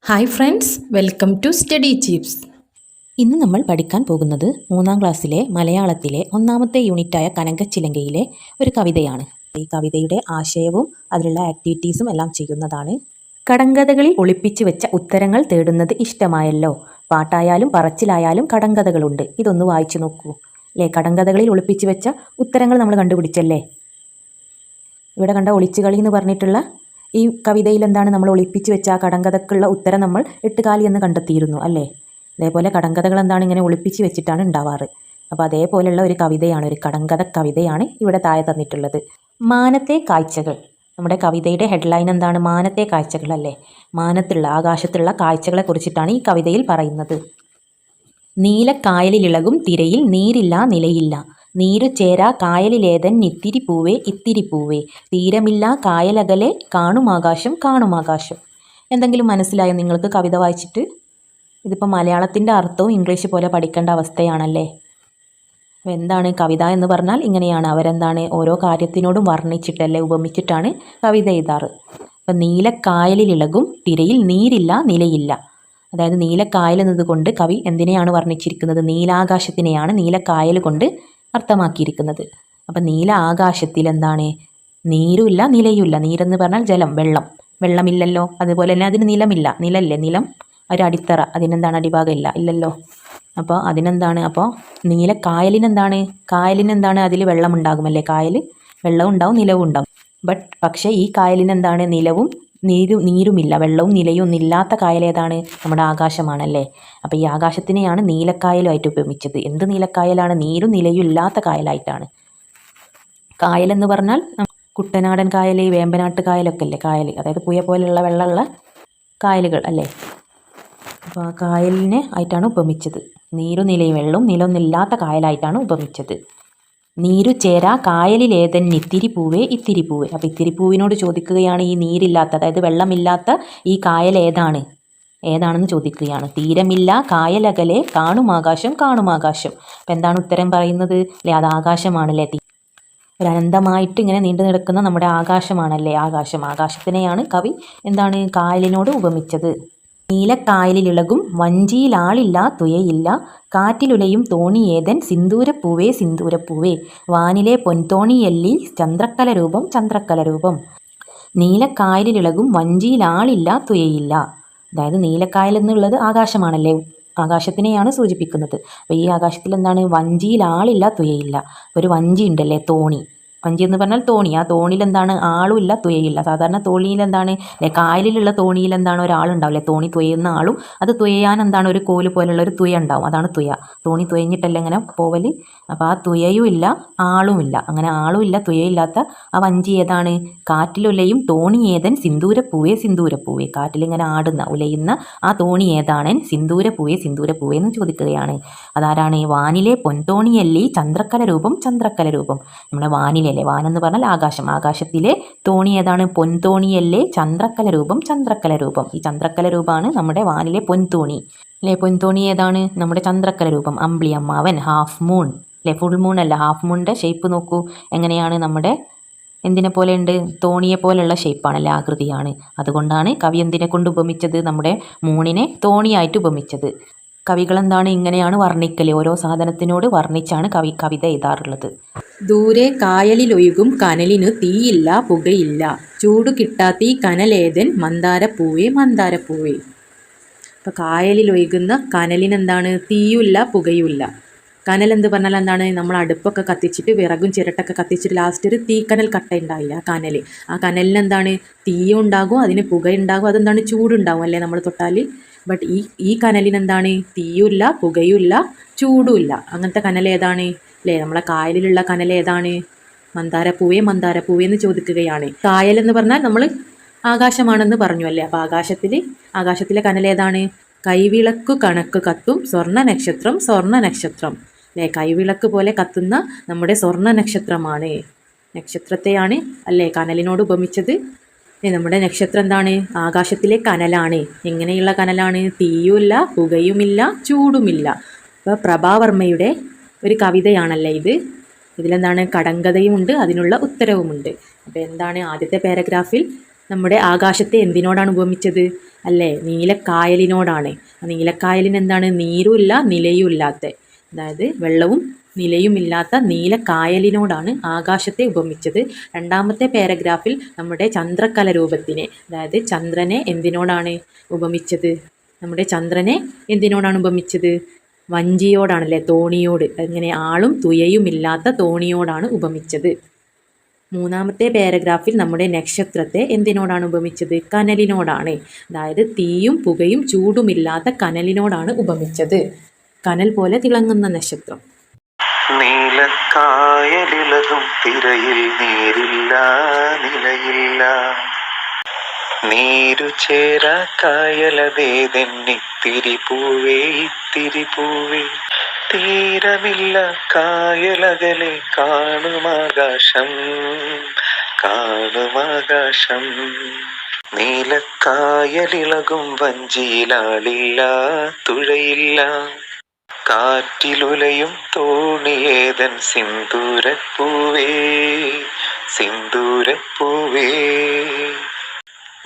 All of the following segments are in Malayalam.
Hi friends, welcome to study chips. ഇന്ന് നമ്മൾ പഠിക്കാൻ പോകുന്നത് 3ാം ക്ലാസ്സിലെ മലയാളത്തിലെ ഒന്നാമത്തെ യൂണിറ്റായ കനകച്ചിലങ്കയിലെ ഒരു കവിതയാണ്. ഈ കവിതയുടെ ആശയവും അതിലുള്ള ആക്ടിവിറ്റീസും എല്ലാം ചെയ്യുന്നതാണ്. കടങ്കഥകളിൽ ഒളിപ്പിച്ചു വെച്ച ഉത്തരങ്ങൾ തേടുന്നത് ഇഷ്ടമായല്ലോ. പാട്ടായാലും പറച്ചിലായാലും കടങ്കഥകളുണ്ട്. ഇതൊന്ന് വായിച്ചു നോക്കൂ. അല്ലേ, കടങ്കഥകളിൽ ഒളിപ്പിച്ചു വെച്ച ഉത്തരങ്ങൾ നമ്മൾ കണ്ടുപിടിച്ചല്ലേ. ഇവിടെ കണ്ട ഒളിച്ചുകളി എന്ന് പറഞ്ഞിട്ടുള്ള ഈ കവിതയിൽ എന്താണ് നമ്മൾ ഒളിപ്പിച്ച് വെച്ച ആ കടങ്കഥക്കുള്ള ഉത്തരം നമ്മൾ 8 കാലി എന്ന് കണ്ടെത്തിയിരുന്നു അല്ലേ. അതേപോലെ കടങ്കഥകൾ എന്താണ് ഇങ്ങനെ ഒളിപ്പിച്ച് വെച്ചിട്ടാണ് ഉണ്ടാവാറ്. അപ്പോൾ അതേപോലെയുള്ള ഒരു കവിതയാണ്, ഒരു കടങ്കഥ കവിതയാണ് ഇവിടെ താഴെ തന്നിട്ടുള്ളത്. മാനത്തെ കാഴ്ചകൾ. നമ്മുടെ കവിതയുടെ ഹെഡ്ലൈൻ എന്താണ്? മാനത്തെ കാഴ്ചകൾ അല്ലേ. മാനത്തുള്ള, ആകാശത്തുള്ള കാഴ്ചകളെ കുറിച്ചിട്ടാണ് ഈ കവിതയിൽ പറയുന്നത്. നീലക്കായലിലിളകും തിരയിൽ നീരില്ല നിലയില്ല, നീരു ചേരാ കായലിലേതൻ ഇത്തിരി പൂവേ ഇത്തിരി പൂവേ, തീരമില്ല കായലകലെ കാണുമാകാശം കാണുമാകാശം. എന്തെങ്കിലും മനസ്സിലായോ നിങ്ങൾക്ക് കവിത വായിച്ചിട്ട്? ഇതിപ്പോൾ മലയാളത്തിൻ്റെ അർത്ഥവും ഇംഗ്ലീഷ് പോലെ പഠിക്കേണ്ട അവസ്ഥയാണല്ലേ. അപ്പോൾ എന്താണ് കവിത എന്ന് പറഞ്ഞാൽ ഇങ്ങനെയാണ്. അവരെന്താണ് ഓരോ കാര്യത്തിനോടും വർണ്ണിച്ചിട്ടല്ലേ, ഉപമിച്ചിട്ടാണ് കവിത എഴുതാറ്. അപ്പം നീലക്കായലിലിളകും തിരയിൽ നീരില്ല നിലയില്ല. അതായത് നീലക്കായൽ എന്നതുകൊണ്ട് കവി എന്തിനെയാണ് വർണ്ണിച്ചിരിക്കുന്നത്? നീലാകാശത്തിനെയാണ് നീലക്കായൽ കൊണ്ട് അർത്ഥമാക്കിയിരിക്കുന്നത്. അപ്പം നീല ആകാശത്തിൽ എന്താണ്? നീരുമില്ല നിലയുമില്ല. നീരെന്ന് പറഞ്ഞാൽ ജലം, വെള്ളം. വെള്ളമില്ലല്ലോ. അതുപോലെ തന്നെ അതിന് നിലമില്ല. നിലല്ലേ, നിലം ഒരു അടിത്തറ, അതിനെന്താണ് അടിഭാഗം ഇല്ല, ഇല്ലല്ലോ. അപ്പോൾ അതിനെന്താണ്? അപ്പോൾ നീലക്കായലിനെന്താണ്? കായലിനെന്താണ്? അതിൽ വെള്ളം ഉണ്ടാകുമല്ലേ. കായൽ വെള്ളവും ഉണ്ടാവും നിലവും ഉണ്ടാവും. പക്ഷേ ഈ കായലിനെന്താണ്? നിലവും നീരുമില്ല, വെള്ളവും നിലയും ഒന്നും ഇല്ലാത്ത കായലേതാണ്? നമ്മുടെ ആകാശമാണല്ലേ. അപ്പോൾ ഈ ആകാശത്തിനെയാണ് നീലക്കായലുമായിട്ട് ഉപമിച്ചത്. എന്ത് നീലക്കായലാണ്? നീരും നിലയും ഇല്ലാത്ത കായലായിട്ടാണ്. കായലെന്ന് പറഞ്ഞാൽ കുട്ടനാടൻ കായൽ, വേമ്പനാട്ട് കായലൊക്കെ അല്ലേ കായൽ, അതായത് പുഴ പോലെയുള്ള വെള്ളമുള്ള കായലുകൾ അല്ലേ. അപ്പോൾ ആ കായലിനെ ആയിട്ടാണ് ഉപമിച്ചത്. നീരും നിലയും വെള്ളവും നിലമൊന്നും ഇല്ലാത്ത കായലായിട്ടാണ് ഉപമിച്ചത്. നീരു ചേരാ കായലിലേതൻ ഇത്തിരി പൂവേ ഇത്തിരി പൂവേ. അപ്പോൾ ഇത്തിരി പൂവിനോട് ചോദിക്കുകയാണ് ഈ നീരില്ലാത്ത, അതായത് വെള്ളമില്ലാത്ത ഈ കായൽ ഏതാണെന്ന് ചോദിക്കുകയാണ്. തീരമില്ല കായലകലെ കാണുമാകാശം കാണുമാകാശം. അപ്പം എന്താണ് ഉത്തരം പറയുന്നത്? അല്ലേ, അത് ആകാശമാണല്ലേ. ഒരു അനന്തമായിട്ട് ഇങ്ങനെ നീണ്ടു നിൽക്കുന്ന നമ്മുടെ ആകാശമാണല്ലേ ആകാശം. ആകാശത്തിനെയാണ് കവി എന്താണ് കായലിനോട് ഉപമിച്ചത്. നീലക്കായലിലിളകും വഞ്ചിയിലാളില്ല തുയയില്ല, കാറ്റിലുലയും തോണിയേതൻ സിന്ദൂരപ്പൂവേ സിന്ദൂരപ്പൂവേ, വാനിലെ പൊൻതോണിയല്ലി ചന്ദ്രക്കല രൂപം ചന്ദ്രക്കല രൂപം. നീലക്കായലിലിളകും വഞ്ചിയിലാളില്ല തുയയില്ല. അതായത് നീലക്കായൽ എന്നുള്ളത് ആകാശമാണല്ലേ, ആകാശത്തിനെയാണ് സൂചിപ്പിക്കുന്നത്. അപ്പോൾ ഈ ആകാശത്തിൽ എന്താണ്? വഞ്ചിയിലാളില്ല തുയയില്ല. ഒരു വഞ്ചി ഉണ്ടല്ലേ, തോണി. വഞ്ചി എന്ന് പറഞ്ഞാൽ തോണി. ആ തോണിയിൽ എന്താണ്? ആളുമില്ല തുയയില്ല. സാധാരണ തോണിയിൽ എന്താണ്? അല്ലെ, കായലിലുള്ള തോണിയിൽ എന്താണ്? ഒരാളുണ്ടാവില്ലേ, തോണി തുയയുന്ന ആളും. അത് തുയയാൻ എന്താണ്? ഒരു കോല് പോലുള്ള ഒരു തുയ ഉണ്ടാവും, അതാണ് തുയ. തോണി തുയഞ്ഞിട്ടല്ലേ ഇങ്ങനെ പോവല്. അപ്പോൾ ആ തുയയും ഇല്ല ആളുമില്ല. അങ്ങനെ ആളും ഇല്ല തുയയില്ലാത്ത ആ വഞ്ചി ഏതാണ്? കാറ്റിലുലയും തോണി ഏതൻ സിന്ദൂരപ്പൂവേ സിന്ദൂരപ്പൂവേ. കാറ്റിലിങ്ങനെ ആടുന്ന ഉലയുന്ന ആ തോണി ഏതാണ്? സിന്ദൂരപ്പൂവേ സിന്ദൂരപ്പൂവേ എന്ന് ചോദിക്കുകയാണ്. അതാരാണ്? വാനിലെ പൊൻതോണിയല്ലി ചന്ദ്രക്കല രൂപം ചന്ദ്രക്കല രൂപം. നമ്മുടെ വാനിലെ, വാനെന്ന് പറഞ്ഞാൽ ആകാശം, ആകാശത്തിലെ തോണി ഏതാണ്? പൊൻതോണിയല്ലേ ചന്ദ്രക്കല രൂപം ചന്ദ്രക്കല രൂപം. ഈ ചന്ദ്രക്കല രൂപമാണ് നമ്മുടെ വാനിലെ പൊൻതോണി അല്ലേ. പൊൻതോണി ഏതാണ്? നമ്മുടെ ചന്ദ്രക്കല രൂപം. അമ്പിളി അമ്മാവൻ, ഹാഫ് മൂൺ അല്ലേ, ഫുൾ മൂൺ അല്ല, ഹാഫ് മൂണിൻ്റെ ഷേപ്പ് നോക്കൂ എങ്ങനെയാണ്. നമ്മുടെ എന്തിനെ പോലെ ഉണ്ട്? തോണിയെ പോലെയുള്ള ഷേപ്പാണല്ലേ, ആകൃതിയാണ്. അതുകൊണ്ടാണ് കവി എന്തിനെ കൊണ്ട് ഉപമിച്ചത്? നമ്മുടെ മൂണിനെ തോണിയായിട്ട് ഉപമിച്ചത്. കവികൾ എന്താണ് ഇങ്ങനെയാണ് വർണ്ണിക്കൽ. ഓരോ സാധനത്തിനോട് വർണ്ണിച്ചാണ് കവിത എഴുതാറുള്ളത്. ദൂരെ കായലിലൊഴുകും കനലിനു തീയില്ല പുകയില്ല, ചൂടു കിട്ടാത്തീ കനലേതൻ മന്ദാരപ്പൂവേ മന്ദാരപ്പൂവേ. അപ്പോൾ കായലിലൊഴുകുന്ന കനലിനെന്താണ്? തീയുമില്ല പുകയുമില്ല. കനൽ എന്ന് പറഞ്ഞാൽ എന്താണ്? നമ്മൾ അടുപ്പൊക്കെ കത്തിച്ചിട്ട് വിറകും ചിരട്ടൊക്കെ കത്തിച്ചിട്ട് ലാസ്റ്റ് ഒരു തീക്കനൽ കട്ട ഉണ്ടാവില്ല, ആ കനൽ. ആ കനലിന് എന്താണ്? തീയും ഉണ്ടാകും, അതിന് പുകയുണ്ടാകും, അതെന്താണ്? ചൂടുണ്ടാകും അല്ലേ നമ്മൾ തൊട്ടാൽ. ബട്ട് ഈ കനലിനെന്താണ്? തീയുമില്ല പുകയുമില്ല ചൂടുമില്ല. അങ്ങനത്തെ കനൽ ഏതാണ് അല്ലേ? നമ്മളെ കായലിലുള്ള കനൽ ഏതാണ്? മന്ദാരപ്പൂവേ മന്ദാരപ്പൂവേ എന്ന് ചോദിക്കുകയാണ്. കായൽ എന്ന് പറഞ്ഞാൽ നമ്മൾ ആകാശമാണെന്ന് പറഞ്ഞു അല്ലേ. അപ്പോൾ ആകാശത്തിലെ കനൽ ഏതാണ്? കൈവിളക്കു കണക്ക് കത്തും സ്വർണ്ണ നക്ഷത്രം സ്വർണ്ണ നക്ഷത്രം അല്ലേ. കൈവിളക്ക് പോലെ കത്തുന്ന നമ്മുടെ സ്വർണ്ണ നക്ഷത്രമാണ്. നക്ഷത്രത്തെയാണ് അല്ലേ കനലിനോട് ഉപമിച്ചത്. നമ്മുടെ നക്ഷത്രം എന്താണ്? ആകാശത്തിലെ കനലാണ്. എങ്ങനെയുള്ള കനലാണ്? തീയുമില്ല പുകയുമില്ല ചൂടുമില്ല. അപ്പോൾ പ്രഭാവർമ്മയുടെ ഒരു കവിതയാണല്ലേ ഇത്. ഇതിലെന്താണ്? കടങ്കഥയുമുണ്ട്, അതിനുള്ള ഉത്തരവുമുണ്ട്. അപ്പോൾ എന്താണ് ആദ്യത്തെ പാരഗ്രാഫിൽ? നമ്മുടെ ആകാശത്തെ എന്തിനോടാണ് ഉപമിച്ചത്? അല്ലേ, നീലക്കായലിനോടാണ്. നീലക്കായലിന് എന്താണ്? നീരുമില്ല നിലയും ഇല്ലാത്ത, അതായത് വെള്ളവും നിലയുമില്ലാത്ത നീലക്കായലിനോടാണ് ആകാശത്തെ ഉപമിച്ചത്. രണ്ടാമത്തെ പാരഗ്രാഫിൽ നമ്മുടെ ചന്ദ്രക്കല രൂപത്തിനെ, അതായത് ചന്ദ്രനെ എന്തിനോടാണ് ഉപമിച്ചത്? നമ്മുടെ ചന്ദ്രനെ എന്തിനോടാണ് ഉപമിച്ചത്? വഞ്ചിയോടാണല്ലേ, തോണിയോട്. അങ്ങനെ ആളും തുയയുമില്ലാത്ത തോണിയോടാണ് ഉപമിച്ചത്. മൂന്നാമത്തെ പാരഗ്രാഫിൽ നമ്മുടെ നക്ഷത്രത്തെ എന്തിനോടാണ് ഉപമിച്ചത്? കനലിനോടാണ്. അതായത് തീയും പുകയും ചൂടുമില്ലാത്ത കനലിനോടാണ് ഉപമിച്ചത്. കനൽ പോലെ തിളങ്ങുന്ന നക്ഷത്രം. നീലക്കായലിളകും തിരയിൽ നീരില്ല നിലയില്ല, നീരു ചേരാ കായലതേതെന്നിത്തിരി പൂവേ ഇത്തിരി പൂവേ, തീരമില്ല കായലകലെ കാണുമാകാശം കാണുമാകാശം, നീലക്കായലിളകും വഞ്ചിയിലാളില്ല തുഴയില്ല, കാറ്റിലുലയും തോണിയേതൻ സിന്ദൂരപ്പൂവേ സിന്ദൂരപ്പൂവേ,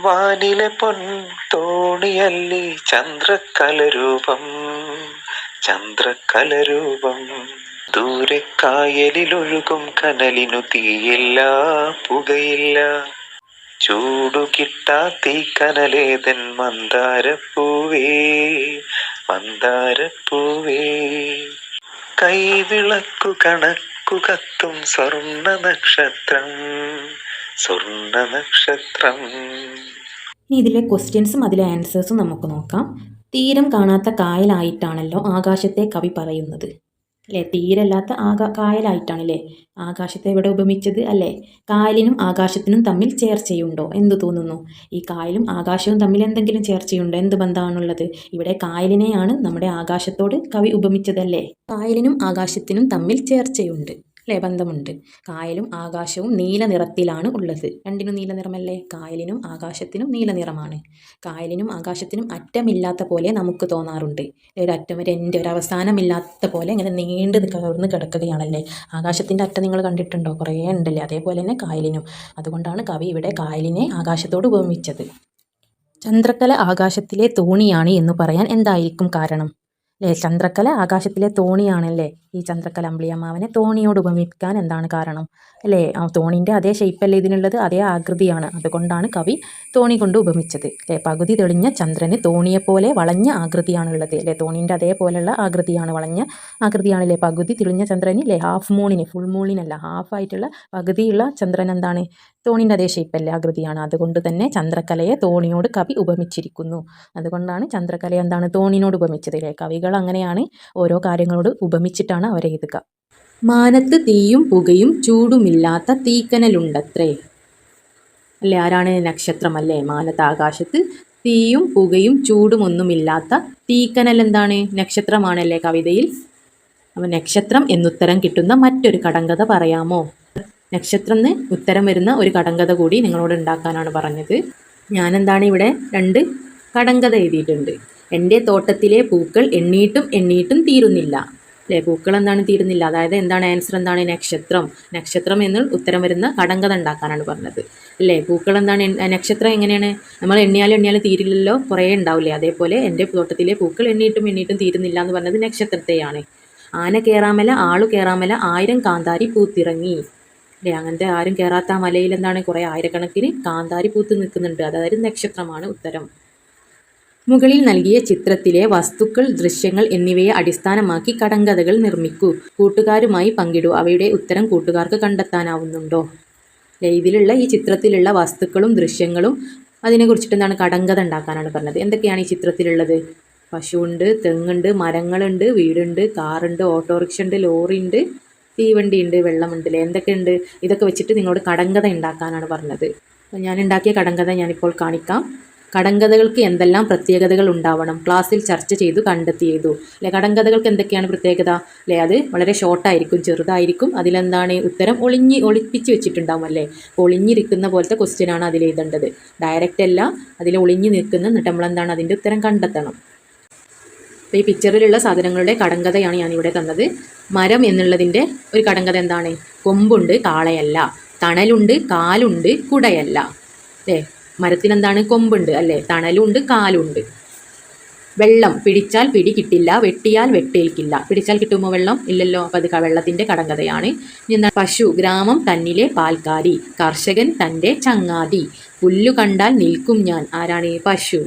വാനിലെ പൊൻ തോണിയല്ലി ചന്ദ്രക്കലരൂപം ചന്ദ്രക്കലരൂപം, ദൂരെ കായലിലൊഴുകും കനലിനു തീയില്ല പുകയില്ല, ചൂടു കിട്ടാത്തീ കനലേതൻ മന്ദാരപ്പൂവേ മന്ദാരപ്പൂവേ, കൈവിളക്കു കണക്കു കത്തും സ്വർണ്ണ നക്ഷത്രം സ്വർണ്ണ നക്ഷത്രം. ഇനി ഇതിലെ ക്വസ്റ്റ്യൻസും അതിലെ ആൻസേഴ്സും നമുക്ക് നോക്കാം. തീരം കാണാത്ത കായലായിട്ടാണല്ലോ ആകാശത്തെ കവി പറയുന്നത്, അല്ലേ? തീരല്ലാത്ത കായലായിട്ടാണല്ലേ ആകാശത്തെ ഇവിടെ ഉപമിച്ചത്, അല്ലേ? കായലിനും ആകാശത്തിനും തമ്മിൽ ചേർച്ചയുണ്ടോ? എന്തു തോന്നുന്നു? ഈ കായലും ആകാശവും തമ്മിൽ എന്തെങ്കിലും ചേർച്ചയുണ്ടോ? എന്ത് ബന്ധമാണുള്ളത്? ഇവിടെ കായലിനെയാണ് നമ്മുടെ ആകാശത്തോട് കവി ഉപമിച്ചതല്ലേ? കായലിനും ആകാശത്തിനും തമ്മിൽ ചേർച്ചയുണ്ട്, അല്ലേ? ബന്ധമുണ്ട്. കായലും ആകാശവും നീല നിറത്തിലാണ് ഉള്ളത്. രണ്ടിനും നീല നിറമല്ലേ? കായലിനും ആകാശത്തിനും നീല നിറമാണ്. കായലിനും ആകാശത്തിനും അറ്റമില്ലാത്ത പോലെ നമുക്ക് തോന്നാറുണ്ട്. ഒരറ്റം, ഒരു എൻ്റെ, ഒരു അവസാനമില്ലാത്ത പോലെ ഇങ്ങനെ നീണ്ട് കവർന്ന് കിടക്കുകയാണല്ലേ ആകാശത്തിൻ്റെ അറ്റം. നിങ്ങൾ കണ്ടിട്ടുണ്ടോ? കുറേ ഉണ്ടല്ലേ. അതേപോലെ തന്നെ കായലിനും. അതുകൊണ്ടാണ് കവി ഇവിടെ കായലിനെ ആകാശത്തോട് ഉപമിച്ചത്. ചന്ദ്രക്കല ആകാശത്തിലെ തോണിയാണ് എന്ന് പറയാൻ എന്തായിരിക്കും കാരണം? അല്ലേ, ചന്ദ്രക്കല ആകാശത്തിലെ തോണിയാണല്ലേ. ഈ ചന്ദ്രക്കല അമ്പിളിയമ്മാവനെ തോണിയോട് ഉപമിക്കാൻ എന്താണ് കാരണം? അല്ലേ, ആ തോണിൻ്റെ അതേ ഷേപ്പല്ലേ ഇതിനുള്ളത്, അതേ ആകൃതിയാണ്. അതുകൊണ്ടാണ് കവി തോണി കൊണ്ട് ഉപമിച്ചത്. അല്ലേ, പകുതി തെളിഞ്ഞ ചന്ദ്രന് തോണിയെപ്പോലെ വളഞ്ഞ ആകൃതിയാണുള്ളത്. അല്ലേ, തോണീൻ്റെ അതേപോലെയുള്ള ആകൃതിയാണ്, വളഞ്ഞ ആകൃതിയാണല്ലേ പകുതി തെളിഞ്ഞ ചന്ദ്രന്. അല്ലേ, ഹാഫ് മൂണിന്, ഫുൾ മൂണിനല്ല, ഹാഫായിട്ടുള്ള പകുതിയുള്ള ചന്ദ്രൻ എന്താണ്? തോണിൻ്റെ അതേ ഷേപ്പല്ലേ, ആകൃതിയാണ്. അതുകൊണ്ട് തന്നെ ചന്ദ്രക്കലയെ തോണിയോട് കവി ഉപമിച്ചിരിക്കുന്നു. അതുകൊണ്ടാണ് ചന്ദ്രക്കല എന്താണ്? തോണിനോട് ഉപമിച്ചത്. അല്ലേ, കവികൾ അങ്ങനെയാണ് ഓരോ കാര്യങ്ങളോട് ഉപമിച്ചിട്ടാണ് അവരെഴുതുക. മാനത്ത് തീയും പുകയും ചൂടുമില്ലാത്ത തീക്കനലുണ്ടത്രേ. അല്ലേ, ആരാണ്? നക്ഷത്രം അല്ലേ. മാനത്ത് ആകാശത്ത് തീയും പുകയും ചൂടുമൊന്നുമില്ലാത്ത തീക്കനൽ എന്താണ്? നക്ഷത്രമാണല്ലേ കവിതയിൽ. അപ്പോൾ നക്ഷത്രം എന്നുത്തരം കിട്ടുന്ന മറ്റൊരു കടങ്കഥ പറയാമോ? നക്ഷത്രം എന്ന് ഉത്തരം വരുന്ന ഒരു കടങ്കഥ കൂടി നിങ്ങളോട് ഉണ്ടാക്കാനാണ് പറഞ്ഞത്. ഞാനെന്താണ് ഇവിടെ 2 കടങ്കഥ എഴുതിയിട്ടുണ്ട്. എൻ്റെ തോട്ടത്തിലെ പൂക്കൾ എണ്ണീട്ടും എണ്ണീട്ടും തീരുന്നില്ല. അല്ലേ, പൂക്കൾ എന്താണ്? തീരുന്നില്ല. അതായത് എന്താണ് ആൻസർ? എന്താണ്? നക്ഷത്രം. നക്ഷത്രം എന്ന് ഉത്തരം വരുന്ന കടങ്കഥ ഉണ്ടാക്കാനാണ് പറഞ്ഞത്. അല്ലേ, പൂക്കൾ എന്താണ്? നക്ഷത്രം എങ്ങനെയാണ്? നമ്മൾ എണ്ണിയാലും തീരില്ലല്ലോ, കുറേ ഉണ്ടാവില്ലേ. അതേപോലെ എൻ്റെ തോട്ടത്തിലെ പൂക്കൾ എണ്ണീട്ടും എണ്ണീട്ടും തീരുന്നില്ല എന്ന് പറഞ്ഞത് നക്ഷത്രത്തെയാണ്. ആന കയറാമല ആളു കയറാമല 1000 കാന്താരി പൂത്തിറങ്ങി. അല്ലേ, അങ്ങനത്തെ ആരും കയറാത്ത ആ മലയിൽ എന്താണ്? കുറേ ആയിരക്കണക്കിന് കാന്താരി പൂത്ത് നിൽക്കുന്നുണ്ട്. അതായത് നക്ഷത്രമാണ് ഉത്തരം. മുകളിൽ നൽകിയ ചിത്രത്തിലെ വസ്തുക്കൾ, ദൃശ്യങ്ങൾ എന്നിവയെ അടിസ്ഥാനമാക്കി കടങ്കഥകൾ നിർമ്മിക്കൂ. കൂട്ടുകാരുമായി പങ്കിടൂ. അവയുടെ ഉത്തരം കൂട്ടുകാർക്ക് കണ്ടെത്താനാവുന്നുണ്ടോ? അല്ലേ, ഇതിലുള്ള ഈ ചിത്രത്തിലുള്ള വസ്തുക്കളും ദൃശ്യങ്ങളും അതിനെക്കുറിച്ചിട്ട് എന്താണ്? കടങ്കഥ ഉണ്ടാക്കാനാണ് പറഞ്ഞത്. എന്തൊക്കെയാണ് ഈ ചിത്രത്തിലുള്ളത്? പശുവുണ്ട്, തെങ്ങുണ്ട്, മരങ്ങളുണ്ട്, വീടുണ്ട്, കാറുണ്ട്, ഓട്ടോറിക്ഷ ഉണ്ട്, ലോറി ഉണ്ട്, തീവണ്ടി ഉണ്ട്, വെള്ളമുണ്ട്. അല്ലേ, എന്തൊക്കെയുണ്ട്? ഇതൊക്കെ വെച്ചിട്ട് നിങ്ങളോട് കടങ്കഥ ഉണ്ടാക്കാനാണ് പറഞ്ഞത്. ഞാൻ ഉണ്ടാക്കിയ കടങ്കഥ ഞാനിപ്പോൾ കാണിക്കാം. കടങ്കഥകൾക്ക് എന്തെല്ലാം പ്രത്യേകതകൾ ഉണ്ടാവണം? ക്ലാസ്സിൽ ചർച്ച ചെയ്തു കണ്ടെത്തി എഴുതൂ. അല്ലെ, കടങ്കഥകൾക്ക് എന്തൊക്കെയാണ് പ്രത്യേകത? അല്ലേ, അത് വളരെ ഷോർട്ടായിരിക്കും, ചെറുതായിരിക്കും. അതിലെന്താണ്? ഉത്തരം ഒളിപ്പിച്ച് വെച്ചിട്ടുണ്ടാവും. അല്ലേ, ഒളിഞ്ഞിരിക്കുന്ന പോലത്തെ ക്വസ്റ്റ്യനാണ് അതിൽ എഴുതേണ്ടത്. ഡയറക്റ്റ് അല്ല, അതിൽ ഒളിഞ്ഞു നിൽക്കുന്ന, എന്നിട്ട് നമ്മളെന്താണ് അതിൻ്റെ ഉത്തരം കണ്ടെത്തണം. അപ്പോൾ ഈ പിക്ചറിലുള്ള സാധനങ്ങളുടെ കടങ്കഥയാണ് ഞാനിവിടെ തന്നത്. മരം എന്നുള്ളതിൻ്റെ ഒരു കടങ്കഥ എന്താണ്? കൊമ്പുണ്ട്, കാളയല്ല. തണലുണ്ട്, കാലുണ്ട്, കുടയല്ല. അല്ലേ, മരത്തിനെന്താണ്? കൊമ്പുണ്ട് അല്ലേ? തണലുണ്ട്, കാലുണ്ട്. വെള്ളം പിടിച്ചാൽ പിടി കിട്ടില്ല, വെട്ടിയാൽ വെട്ടേൽക്കില്ല. പിടിച്ചാൽ കിട്ടുമോ വെള്ളം? ഇല്ലല്ലോ. അപ്പം അത് വെള്ളത്തിൻ്റെ കടങ്കഥയാണ്. ഇനി എന്താണ്? പശു ഗ്രാമം തന്നിലെ പാൽക്കാരി, കർഷകൻ തൻ്റെ ചങ്ങാതി, പുല്ലു കണ്ടാൽ നിൽക്കും ഞാൻ. ആരാണ്? പശു.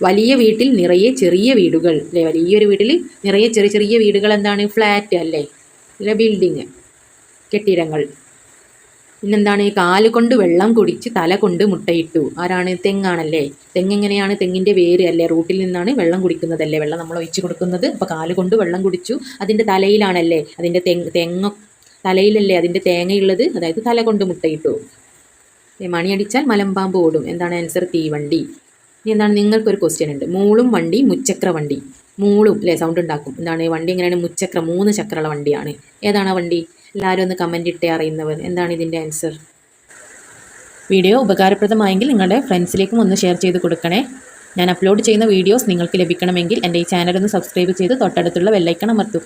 വലിയ വീട്ടിൽ നിറയെ ചെറിയ വീടുകൾ അല്ലേ? വലിയൊരു വീട്ടിൽ നിറയെ ചെറിയ ചെറിയ വീടുകൾ എന്താണ്? ഫ്ലാറ്റ് അല്ലേ? അല്ലെ ബിൽഡിങ്, കെട്ടിടങ്ങൾ. പിന്നെന്താണ്? കാല് കൊണ്ട് വെള്ളം കുടിച്ച് തല കൊണ്ട് മുട്ടയിട്ടു. ആരാണ്? തെങ്ങാണല്ലേ? തെങ്ങെങ്ങനെയാണ്? തെങ്ങിൻ്റെ വേര് അല്ലേ? റൂട്ടിൽ നിന്നാണ് വെള്ളം കുടിക്കുന്നതല്ലേ? വെള്ളം നമ്മൾ ഒഴിച്ചു കൊടുക്കുന്നത്. അപ്പോൾ കാല് കൊണ്ട് വെള്ളം കുടിച്ചു, അതിൻ്റെ തലയിലാണല്ലേ? അതിൻ്റെ തെങ്ങ തലയിലല്ലേ അതിൻ്റെ തേങ്ങയുള്ളത്? അതായത് തല കൊണ്ട് മുട്ടയിട്ടു. മണിയടിച്ചാൽ മലമ്പാമ്പ് ഓടും. എന്താണ് ആൻസർ? തീവണ്ടി. ഇനി എന്താണ്? നിങ്ങൾക്കൊരു ക്വസ്റ്റ്യൻ ഉണ്ട്. മൂളും വണ്ടി, മുച്ചക്ര വണ്ടി. മൂളും അല്ലേ? സൗണ്ട് ഉണ്ടാക്കും. എന്താണ്? വണ്ടി എങ്ങനെയാണ്? മുച്ചക്ര, 3 ചക്രമുള്ള വണ്ടിയാണ്. ഏതാണ് ആ വണ്ടി? എല്ലാവരും ഒന്ന് കമൻ്റ് ഇട്ടേ അറിയുന്നവർ. എന്താണ് ഇതിൻ്റെ ആൻസർ? വീഡിയോ ഉപകാരപ്രദമായെങ്കിൽ നിങ്ങളുടെ ഫ്രണ്ട്സിലേക്കും ഒന്ന് ഷെയർ ചെയ്ത് കൊടുക്കണേ. ഞാൻ അപ്ലോഡ് ചെയ്യുന്ന വീഡിയോസ് നിങ്ങൾക്ക് ലഭിക്കണമെങ്കിൽ എൻ്റെ ഈ ചാനൽ ഒന്ന് സബ്സ്ക്രൈബ് ചെയ്ത് തൊട്ടടുത്തുള്ള ബെല്ലൈക്കൺ അമർത്തുക.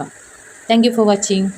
Thank you for watching.